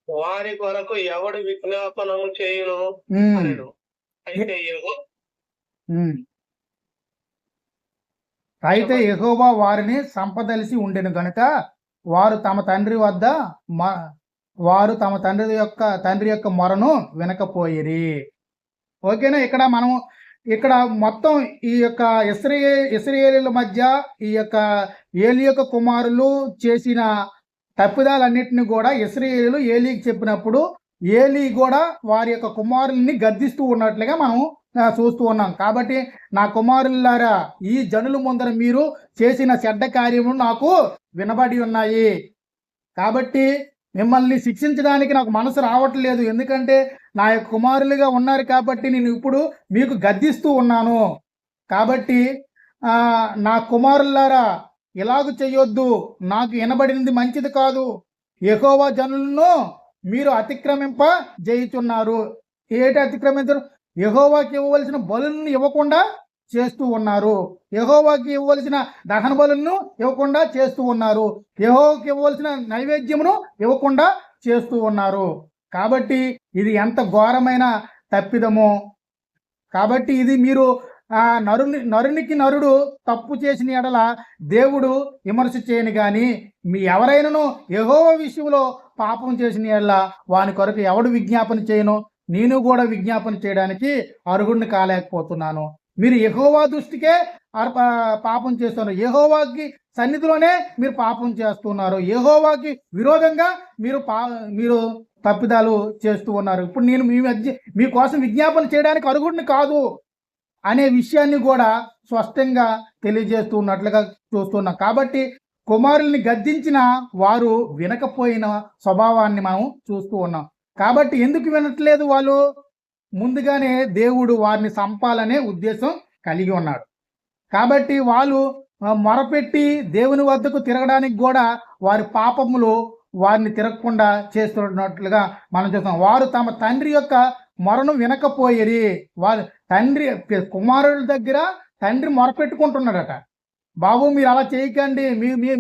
S3: వారి కొరకు ఎవడు విజ్ఞాపనము చేయును అనెను.
S1: అయితే యెహోవా వారిని సంపదలిసి ఉండెను గనుక వారు తమ తండ్రి యొక్క మొరను వినకపోయిరి. ఓకేనా? ఇక్కడ మొత్తం ఈ యొక్క ఇశ్రాయేలీయుల మధ్య ఈ యొక్క ఏలీ యొక్క కుమారులు చేసిన తప్పిదాలన్నింటినీ కూడా ఇశ్రాయేలీయులు ఏలీకి చెప్పినప్పుడు ఏలీ కూడా వారి యొక్క కుమారుల్ని గద్దిస్తూ ఉన్నట్లుగా మనం చూస్తూ ఉన్నాం. కాబట్టి నా కుమారులారా, ఈ జనుల ముందర మీరు చేసిన చెడ్డ కార్యములు నాకు వినబడి ఉన్నాయి. కాబట్టి మిమ్మల్ని శిక్షించడానికి నాకు మనసు రావట్లేదు, ఎందుకంటే నా యొక్క కుమారులుగా ఉన్నారు కాబట్టి నేను ఇప్పుడు మీకు గద్దిస్తూ ఉన్నాను. కాబట్టి నా కుమారులారా, ఇలాగ చెయ్యొద్దు, నాకు వినబడినది మంచిది కాదు. యెహోవా జనులను మీరు అతిక్రమింప చేయుచున్నారు. ఏటి అతిక్రమించరు? యెహోవాకి ఇవ్వవలసిన బలులను ఇవ్వకుండా చేస్తూ ఉన్నారు. యెహోవాకి ఇవ్వవలసిన దహన బలులను ఇవ్వకుండా చేస్తూ ఉన్నారు. యెహోవాకి ఇవ్వవలసిన నైవేద్యమును ఇవ్వకుండా చేస్తూ ఉన్నారు. కాబట్టి ఇది ఎంత ఘోరమైన తప్పిదమో. కాబట్టి ఇది మీరు నరునికి నరుడు తప్పు చేసిన ఎడల దేవుడు విమర్శ చేయను కానీ మీ ఎవరైనాను యెహోవా విషయంలో పాపం చేసిన ఎడల వాని కొరకు ఎవడు విజ్ఞాపన చేయను? నేను కూడా విజ్ఞాపన చేయడానికి అర్హుడిని కాలేకపోతున్నాను. మీరు యెహోవా దృష్టికే పాపం చేస్తున్నారు. యెహోవాకి సన్నిధిలోనే మీరు పాపం చేస్తున్నారు. యెహోవాకి విరోధంగా మీరు తప్పిదాలు చేస్తూ ఉన్నారు. ఇప్పుడు నేను మీకోసం విజ్ఞాపన చేయడానికి అర్హుడిని కాదు అనే విషయాన్ని కూడా స్పష్టంగా తెలియజేస్తూ ఉన్నట్లుగా చూస్తున్నాం. కాబట్టి కుమారుల్ని గద్దించిన వారు వినకపోయిన స్వభావాన్ని మనం చూస్తూ ఉన్నాం. కాబట్టి ఎందుకు వినట్లేదు? వాళ్ళు ముందుగానే దేవుడు వారిని చంపాలనే ఉద్దేశం కలిగి ఉన్నాడు. కాబట్టి వాళ్ళు మొరపెట్టి దేవుని వద్దకు తిరగడానికి కూడా వారి పాపములు వారిని తిరగకుండా చేస్తున్నట్లుగా మనం చూస్తాం. వారు తమ తండ్రి యొక్క మొరను వినకపోయేరి. వారు కుమారుల దగ్గర తండ్రి మొరపెట్టుకుంటున్నాడట, బాబు మీరు అలా చేయకండి,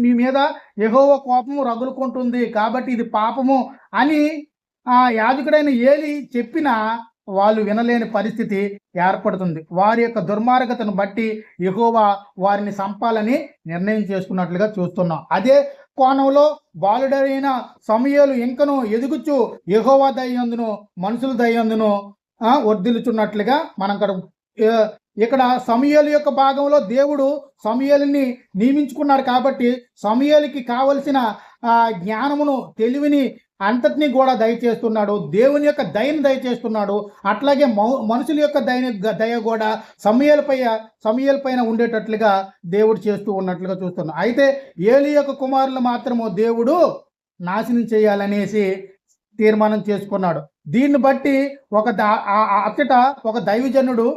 S1: మీ మీద యెహోవా కోపము రగులుకుంటుంది, కాబట్టి ఇది పాపము అని యాజకుడైన ఏలీ చెప్పినా వాళ్ళు వినలేని పరిస్థితి ఏర్పడుతుంది. వారి యొక్క దుర్మార్గతను బట్టి యెహోవా వారిని చంపాలని నిర్ణయం చేసుకున్నట్లుగా చూస్తున్నాం. అదే కోణంలో బాలుడైన సమూయేలు ఇంకను ఎదుగుచు యెహోవా దయందును మనుషుల దయందును వర్ధిల్లుచున్నట్లుగా మనం ఇక్కడ సమూయేలు యొక్క భాగంలో దేవుడు సమూయేలుని నియమించుకున్నాడు. కాబట్టి సమూయేలుకి కావలసిన జ్ఞానమును తెలివిని అంతటినీ కూడా దయచేస్తున్నాడు. దేవుని యొక్క దయను దయచేస్తున్నాడు. అట్లాగే మనుషుల యొక్క దయ కూడా సమూయేలు పైన ఉండేటట్లుగా దేవుడు చేస్తూ ఉన్నట్లుగా చూస్తున్నాం. అయితే ఏలీ యొక్క కుమారులు మాత్రము దేవుడు నాశనం చేయాలనేసి తీర్మానం చేసుకున్నాడు. దీన్ని బట్టి ఒక దైవజనుడు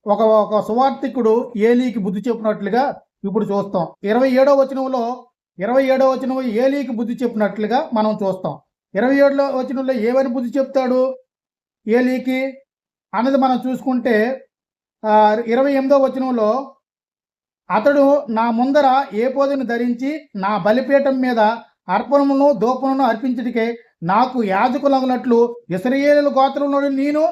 S1: ఒక సువార్తికుడు ఏలీకి బుద్ధి చెప్పినట్లుగా ఇప్పుడు చూస్తాం. 27వ వచనంలో ఏలీకి బుద్ధి చెప్పినట్లుగా మనం చూస్తాం. 27వ వచనంలో ఏమని బుద్ధి చెప్తాడు ఏలీకి అన్నది మనం చూసుకుంటే 28వ వచనంలో అతడు నా ముందర ఏపోదును ధరించి నా బలిపీఠం మీద అర్పణమును ధూపమును అర్పించుటకే నాకు యాజకులగునట్లు ఇశ్రాయేలు గోత్రంలో నేను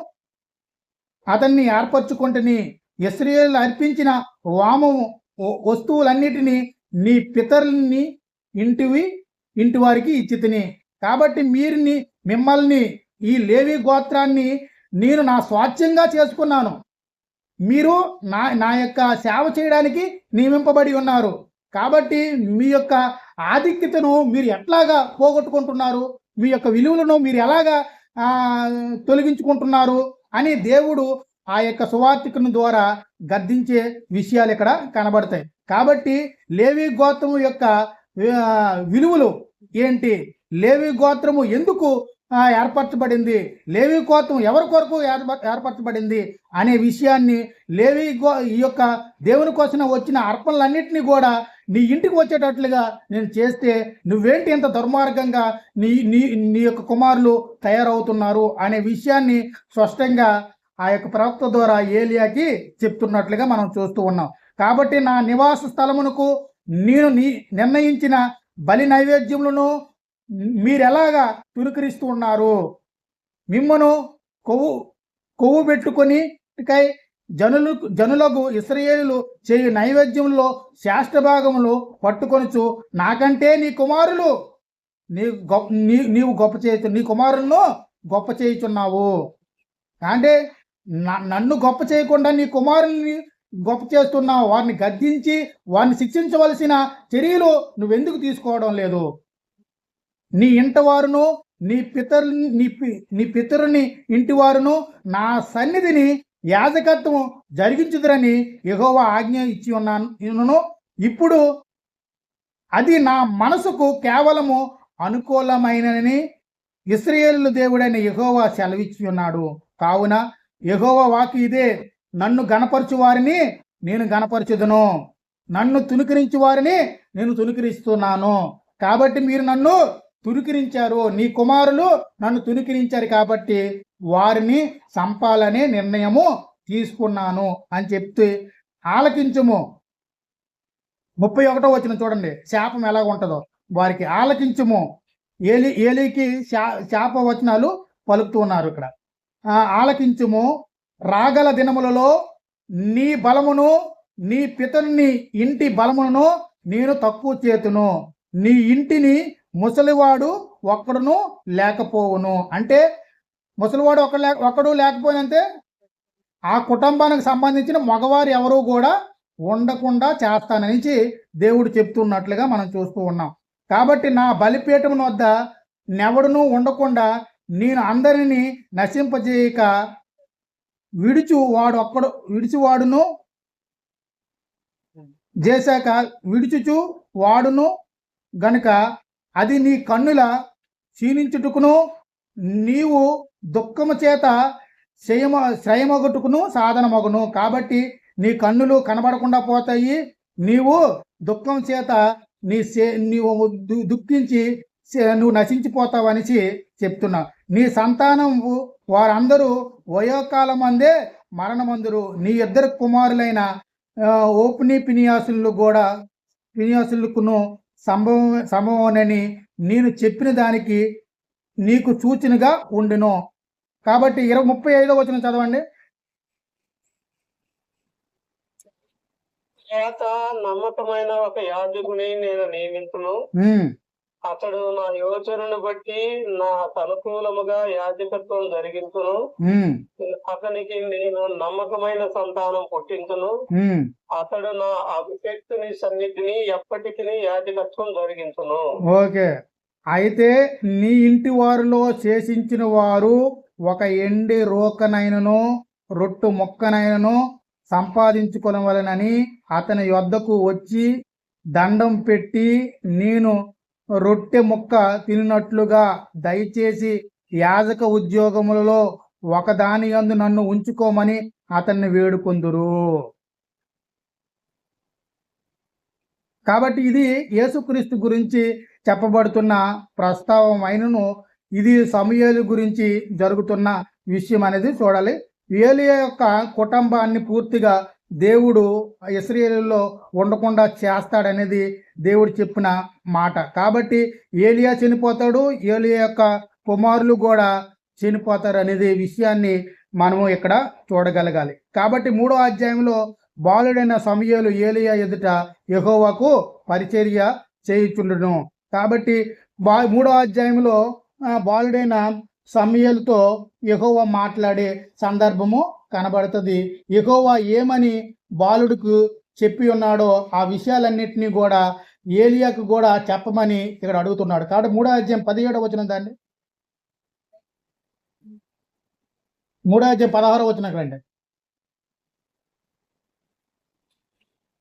S1: అతన్ని ఏర్పరచుకుంటుని ఇశ్రాయేలు అర్పించిన వామము వస్తువులన్నిటినీ నీ పితరుల్ని ఇంటి వారికి ఇచ్చితిని. కాబట్టి మిమ్మల్ని ఈ లేవి గోత్రాన్ని నేను నా స్వాస్థ్యంగా చేసుకున్నాను. మీరు నా యొక్క సేవ చేయడానికి నియమింపబడి ఉన్నారు. కాబట్టి మీ యొక్క ఆధిక్యతను మీరు ఎట్లాగా పోగొట్టుకుంటున్నారు, మీ యొక్క విలువలను మీరు ఎలాగా తొలగించుకుంటున్నారు అని దేవుడు ఆ యొక్క సువార్తికుని ద్వారా గద్దించే విషయాలు ఇక్కడ కనబడతాయి. కాబట్టి లేవి గోత్రము యొక్క విలువలు ఏంటి, లేవి గోత్రము ఎందుకు ఏర్పరచబడింది, లేవి గోత్రం ఎవరి కొరకు ఏర్పరచబడింది అనే విషయాన్ని ఈ యొక్క దేవుని కోసం వచ్చిన అర్పణలన్నింటినీ కూడా నీ ఇంటికి వచ్చేటట్లుగా నేను చేస్తే నువ్వేంటి ఇంత దుర్మార్గంగా నీ యొక్క కుమారులు తయారవుతున్నారు అనే విషయాన్ని స్పష్టంగా ఆ యొక్క ప్రవక్త ద్వారా ఏలియాకి చెప్తున్నట్లుగా మనం చూస్తూ ఉన్నాం. కాబట్టి నా నివాస స్థలమునకు నేను నిర్ణయించిన బలి నైవేద్యములను మీరెలాగా తురుకరిస్తూ ఉన్నారు, మిమ్మను కొవ్వు పెట్టుకొని జనులకు ఇశ్రాయేలు చేయు నైవేద్యంలో శ్రేష్ఠ భాగములు పట్టుకొనుచు నాకంటే నీ కుమారులు నీవు గొప్ప చేయ నీ కుమారులను గొప్ప చేయుచున్నావు. అంటే నన్ను గొప్ప చేయకుండా నీ కుమారుల్ని గొప్ప చేస్తున్నావు. వారిని గద్దించి వారిని శిక్షించవలసిన చర్యలు నువ్వెందుకు తీసుకోవడం లేదు? నీ ఇంటి వారును నీ పితరుని ఇంటి వారును నా సన్నిధిని యాజకత్వం జరిగించుదురని యెహోవా ఆజ్ఞ ఇచ్చి ఉన్నాను. ఇప్పుడు అది నా మనసుకు కేవలము అనుకూలమైనని ఇశ్రాయేలు దేవుడైన యెహోవా సెలవిచ్చి ఉన్నాడు. కావున యెహోవా వాక్కు ఇదే, నన్ను గణపరచు వారిని నేను గణపరచుదును, నన్ను తునికరించు వారిని నేను తునికరిస్తున్నాను. కాబట్టి మీరు నన్ను తునికరించారు, నీ కుమారులు నన్ను తునికరించారు, కాబట్టి వారిని చంపాలనే నిర్ణయము తీసుకున్నాను అని చెప్తే ఆలకించుము. 31వ వచనం చూడండి, శాపం ఎలాగ ఉంటుందో వారికి. ఆలకించుము. ఏలీకి శాప వచనాలు పలుకుతూ ఉన్నారు ఇక్కడ. ఆలకించుము, రాగల దినములలో నీ బలమును నీ పితరుని ఇంటి బలమును నేను తక్కువ చేతును, నీ ఇంటిని ముసలివాడు ఒక్కడును లేకపోవును. అంటే ముసలివాడు ఒక్కడు లేకపోయినంతే ఆ కుటుంబానికి సంబంధించిన మగవారు ఎవరు కూడా ఉండకుండా చేస్తానని దేవుడు చెప్తున్నట్లుగా మనం చూస్తూ ఉన్నాం. కాబట్టి నా బలిపీఠం వద్ద నెవడును ఉండకుండా నేను అందరినీ నశింపజేయక విడిచివాడును చేశాక విడిచుచు వాడును గనుక అది నీ కన్నుల క్షీణించుటకును నీవు దుఃఖము చేత శ్రయమొగటుకును సాధనమగును. కాబట్టి నీ కన్నులు కనబడకుండా పోతాయి, నీవు దుఃఖం చేత నీవు దుఃఖించి నువ్వు నశించిపోతావని చెప్తున్నా. నీ సంతానం వారందరూ వయోకాలమందే మరణమందురు. నీ ఇద్దరు కుమారులైన ఓపుని పినియాసులకును సంభవమని నేను చెప్పిన దానికి నీకు సూచనగా ఉండును. కాబట్టి 35వ వచనం చదవండి.
S3: నమ్మకమైన ఒక యాజకుని నేను నియమించును, అతడు నా యోచనను బట్టి నా అనుకూలముగా యాజకత్వం జరిగించును, అతనికి నేను నమ్మకమైన సంతానం పుట్టించును, అతడు నా అభిషక్తుని సన్నిధిని ఎప్పటికీ యాజకత్వం జరిగించును.
S1: ఓకే, అయితే నీ ఇంటి వారిలో శేషించిన వారు ఒక ఎండి రోకనైనను రొట్టు మొక్కనైనను సంపాదించుకొనవలెనని అతని యొద్దకు వచ్చి దండం పెట్టి నేను రొట్టె ముక్క తిన్నట్లుగా దయచేసి యాజక ఉద్యోగములలో ఒకదాని యందు నన్ను ఉంచుకోమని అతన్ని వేడుకొందురు. కాబట్టి ఇది యేసుక్రీస్తు గురించి చెప్పబడుతున్న ప్రస్తావమైనను ఇది సమూయేలు గురించి జరుగుతున్న విషయం అనేది చూడాలి. ఏలియా యొక్క కుటుంబాన్ని పూర్తిగా దేవుడు ఇశ్రాయేలులో ఉండకుండా చేస్తాడనేది దేవుడు చెప్పిన మాట. కాబట్టి ఏలియా చనిపోతాడు, ఏలియా యొక్క కుమారులు కూడా చనిపోతారు అనేది విషయాన్ని మనము ఇక్కడ చూడగలగాలి. కాబట్టి 3వ అధ్యాయంలో బాలుడైన సమూయేలు ఏలీయా ఎదుట యెహోవాకు పరిచర్య చేయుచుండును. కాబట్టి 3వ అధ్యాయంలో బాలుడైన సమూయేలుతో యెహోవా మాట్లాడే సందర్భము కనబడుతుంది. యెహోవా ఏమని బాలుడికి చెప్పి ఉన్నాడో ఆ విషయాలన్నింటినీ కూడా ఏలియాకు కూడా చెప్పమని ఇక్కడ అడుగుతున్నాడు. కాబట్టి 3వ అధ్యాయం 17వ వచనం దాన్ని 3వ అధ్యాయం 16వ వచనం రండి.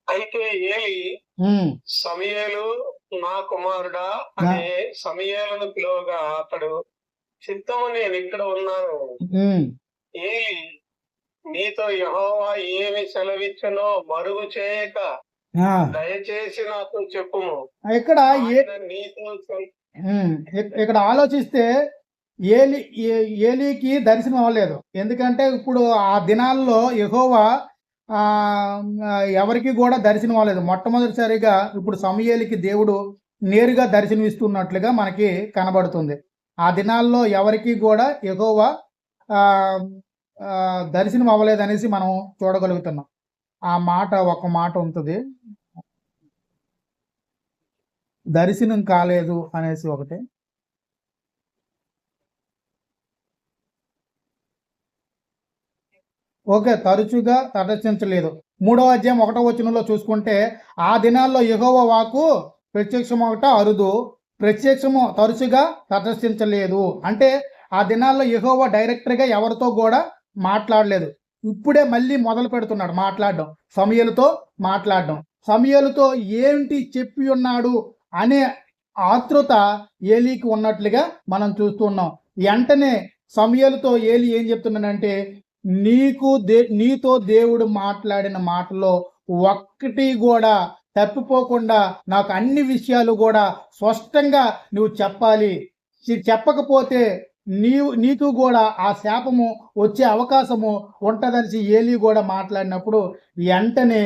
S3: అయితే ఏలి సమూయేలు నా కుమారుడా అనే సమూయేలును పిలువగా అతడు చిత్తము నేను ఇక్కడ ఉన్నాను. ఏలి నీతో యెహోవా ఏమి సెలవిచ్చునో మరుగు చేయక దయచేసి నాతో చెప్పుము.
S1: ఇక్కడ
S3: నీతో
S1: ఇక్కడ ఆలోచిస్తే ఏలీకి దర్శనం అవ్వలేదు. ఎందుకంటే ఇప్పుడు ఆ దినాల్లో యెహోవా ఎవరికి కూడా దర్శనం అవ్వలేదు. మొట్టమొదటిసారిగా ఇప్పుడు సమూయేలుకి దేవుడు నేరుగా దర్శనమిస్తున్నట్లుగా మనకి కనబడుతుంది. ఆ దినాల్లో ఎవరికి కూడా యెహోవా దర్శనం అవ్వలేదనేసి మనం చూడగలుగుతున్నాం. ఆ మాట ఒక మాట ఉంటుంది, దర్శనం కాలేదు అనేసి ఒకటి. ఓకే, తరచుగా తటస్థించలేదు. 3వ అధ్యాయం 1వ వచనంలో చూసుకుంటే ఆ దినాల్లో యెహోవా వాక్కు ప్రత్యక్షమవట అరుదు, ప్రత్యక్షము తరచుగా తటస్థించలేదు. అంటే ఆ దినాల్లో యెహోవా డైరెక్ట్గా ఎవరితో కూడా మాట్లాడలేదు. ఇప్పుడే మళ్ళీ మొదలు పెడుతున్నాడు మాట్లాడడం, సమూయేలుతో మాట్లాడడం. సమూయేలుతో ఏంటి చెప్పి ఉన్నాడు అనే ఆతృత ఏలీకి ఉన్నట్లుగా మనం చూస్తున్నాం. వెంటనే సమూయేలుతో ఏలీ ఏం చెప్తున్నాడంటే, నీతో దేవుడు మాట్లాడిన మాటలో ఒక్కటి కూడా తప్పిపోకుండా నాకు అన్ని విషయాలు కూడా స్పష్టంగా నువ్వు చెప్పాలి. చెప్పకపోతే నీకు కూడా ఆ శాపము వచ్చే అవకాశము ఉంటుందనేసి ఏలీ కూడా మాట్లాడినప్పుడు వెంటనే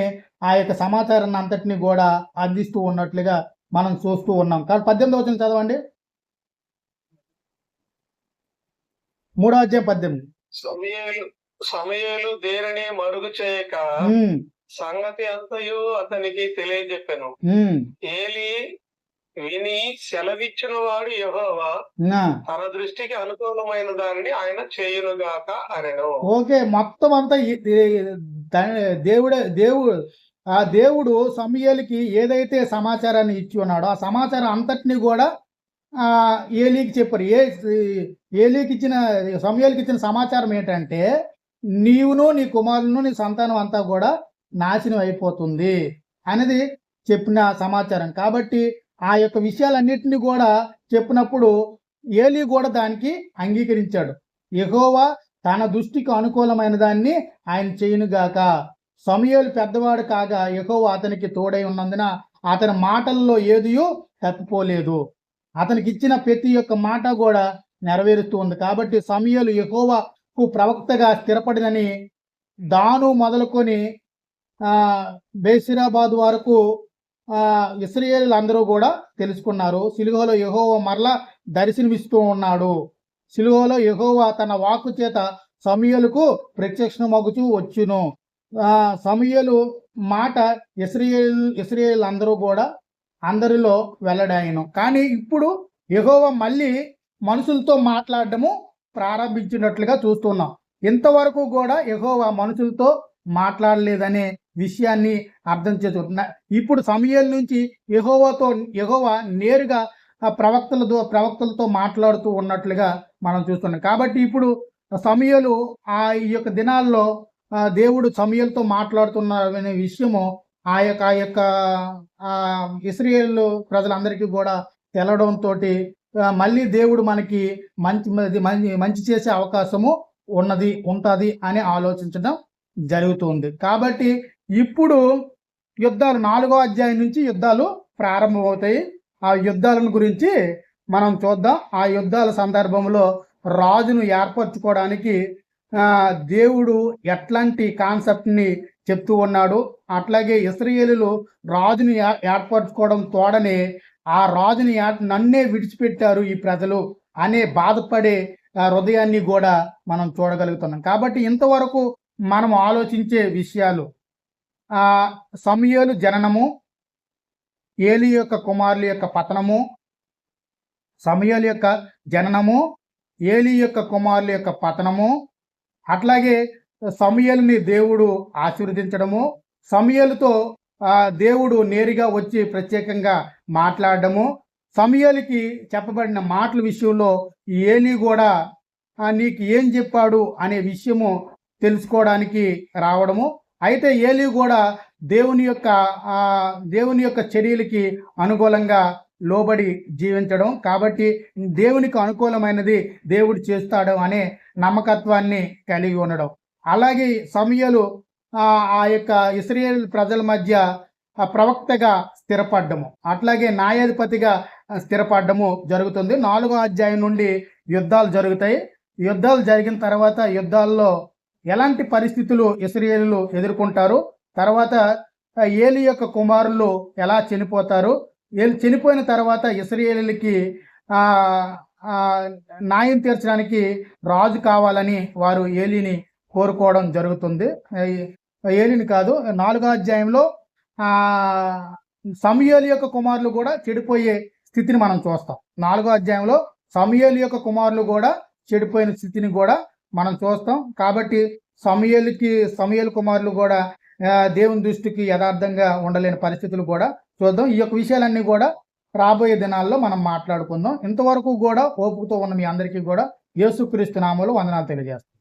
S1: ఆ యొక్క సమాచారాన్ని అంతటిని కూడా అందిస్తూ ఉన్నట్లుగా మనం చూస్తూ ఉన్నాం. కాబట్టి 18వ వచనం చదవండి. 3వ అధ్యాయం 18.
S3: సమూయేలు దేనిని మరుగు చేయక సంగతి అంతయు అతనికి తెలియజెప్పాను. ఏలి విని సెలవిచ్చిన వాడు యెహోవా తన దృష్టికి అనుకూలమైన దానిని ఆయన చేయునుగాక అనెను.
S1: ఓకే, మొత్తం అంతా దేవుడు సమూయేలుకి ఏదైతే సమాచారాన్ని ఇచ్చి ఉన్నాడో ఆ సమాచారం అంతటినీ కూడా ఏలీకి చెప్పారు. సమూయేలుకి ఇచ్చిన సమాచారం ఏంటంటే, నీవును నీ కుమారులను నీ సంతానం అంతా కూడా నాశనం అయిపోతుంది అనేది చెప్పిన సమాచారం. కాబట్టి ఆ యొక్క విషయాలన్నింటినీ కూడా చెప్పినప్పుడు ఏలీ కూడా దానికి అంగీకరించాడు. యెహోవా తన దృష్టికి అనుకూలమైన దాన్ని ఆయన చేయునుగాక. సమూయేలు పెద్దవాడు కాగా యెహోవా అతనికి తోడై ఉన్నందున అతని మాటల్లో ఏదియూ తప్పిపోలేదు. అతనికి ఇచ్చిన ప్రతి ఒక్క మాట కూడా నెరవేరుస్తూ ఉంది. కాబట్టి సమూయేలు యెహోవాకు ప్రవక్తగా స్థిరపడినని దాను మొదలుకొని బేసిరాబాద్ వరకు ఇశ్రాయేలు అందరూ కూడా తెలుసుకున్నారు. సిలువలో యెహోవా మరలా దర్శనమిస్తూ ఉన్నాడు. సిలువలో యెహోవా తన వాక్కు చేత సమూయేలుకు ప్రత్యక్షమగుచూ వచ్చును. సమూయేలు మాట ఇశ్రాయేలు అందరూ కూడా అందరిలో వెల్లడాయను. కానీ ఇప్పుడు యెహోవా మళ్ళీ మనుషులతో మాట్లాడడము ప్రారంభించినట్లుగా చూస్తున్నాం. ఇంతవరకు కూడా యెహోవా మనుషులతో మాట్లాడలేదనే విషయాన్ని అర్థం చేసుకుంటున్నా. ఇప్పుడు సమూయేలు నుంచి యెహోవా నేరుగా ప్రవక్తలతో మాట్లాడుతూ ఉన్నట్లుగా మనం చూస్తున్నాం. కాబట్టి ఇప్పుడు సమూయేలు ఈ యొక్క దినాల్లో దేవుడు సమూయేలుతో మాట్లాడుతున్నారనే విషయము ఆ యొక్క ఇశ్రాయేలు ప్రజలందరికీ కూడా తెలవడంతో మళ్ళీ దేవుడు మనకి మంచి చేసే అవకాశము ఉంటుంది అని ఆలోచించడం జరుగుతుంది. కాబట్టి ఇప్పుడు యుద్ధాలు 4వ అధ్యాయం నుంచి యుద్ధాలు ప్రారంభమవుతాయి. ఆ యుద్ధాలను గురించి మనం చూద్దాం. ఆ యుద్ధాల సందర్భంలో రాజును ఏర్పరచుకోవడానికి దేవుడు ఎట్లాంటి కాన్సెప్ట్ని చెప్తూ ఉన్నాడు. అట్లాగే ఇశ్రాయేలీయులు రాజుని ఏర్పరచుకోవడం తోడనే ఆ రాజుని నన్నే విడిచిపెట్టారు ఈ ప్రజలు అనే బాధపడే హృదయాన్ని కూడా మనం చూడగలుగుతున్నాం. కాబట్టి ఇంతవరకు మనం ఆలోచించే విషయాలు సమూయేలు జననము, ఏలీ యొక్క కుమారుల యొక్క పతనము, సమూయేలు యొక్క జననము, ఏలీ యొక్క కుమారుల యొక్క పతనము, అట్లాగే సమూయేలుని దేవుడు ఆశీర్వదించడము, సమూయేలుతో దేవుడు నేరుగా వచ్చి ప్రత్యేకంగా మాట్లాడడము, సమూయేలుకి చెప్పబడిన మాటల విషయంలో ఏలీ కూడా నీకు ఏం చెప్పాడు అనే విషయము తెలుసుకోవడానికి రావడము. అయితే ఏలీ కూడా దేవుని యొక్క చర్యలకి అనుకూలంగా లోబడి జీవించడం. కాబట్టి దేవునికి అనుకూలమైనది దేవుడు చేస్తాడు అనే నమ్మకత్వాన్ని కలిగి ఉండడం. అలాగే సమూయేలు ఆ యొక్క ఇశ్రాయేలు ప్రజల మధ్య ప్రవక్తగా స్థిరపడ్డము, అట్లాగే న్యాయాధిపతిగా స్థిరపడ్డము జరుగుతుంది. 4వ అధ్యాయం నుండి యుద్ధాలు జరుగుతాయి. యుద్ధాలు జరిగిన తర్వాత యుద్ధాల్లో ఎలాంటి పరిస్థితులు ఇశ్రాయేలీయులు ఎదుర్కొంటారు, తర్వాత ఏలీ యొక్క కుమారులు ఎలా చనిపోతారు, చనిపోయిన తర్వాత ఇశ్రాయేలీయులకి న్యాయం తీర్చడానికి రాజు కావాలని వారు ఏలీని కోరుకోవడం జరుగుతుంది. ఏలీని కాదు, 4వ అధ్యాయంలో సమూయేలు యొక్క కుమారులు కూడా చెడిపోయే స్థితిని మనం చూస్తాం. 4వ అధ్యాయంలో సమూయేలు యొక్క కుమారులు కూడా చెడిపోయిన స్థితిని కూడా మనం చూస్తాం. కాబట్టి సమూయేలు కుమారులు కూడా దేవుని దృష్టికి యథార్థంగా ఉండలేని పరిస్థితులు కూడా చూద్దాం. ఈ యొక్క విషయాలన్నీ కూడా రాబోయే దినాల్లో మనం మాట్లాడుకుందాం. ఇంతవరకు కూడా ఓపికతో ఉన్న మీ అందరికీ కూడా యేసుక్రీస్తు నామములో వందనాలు తెలియజేస్తాం.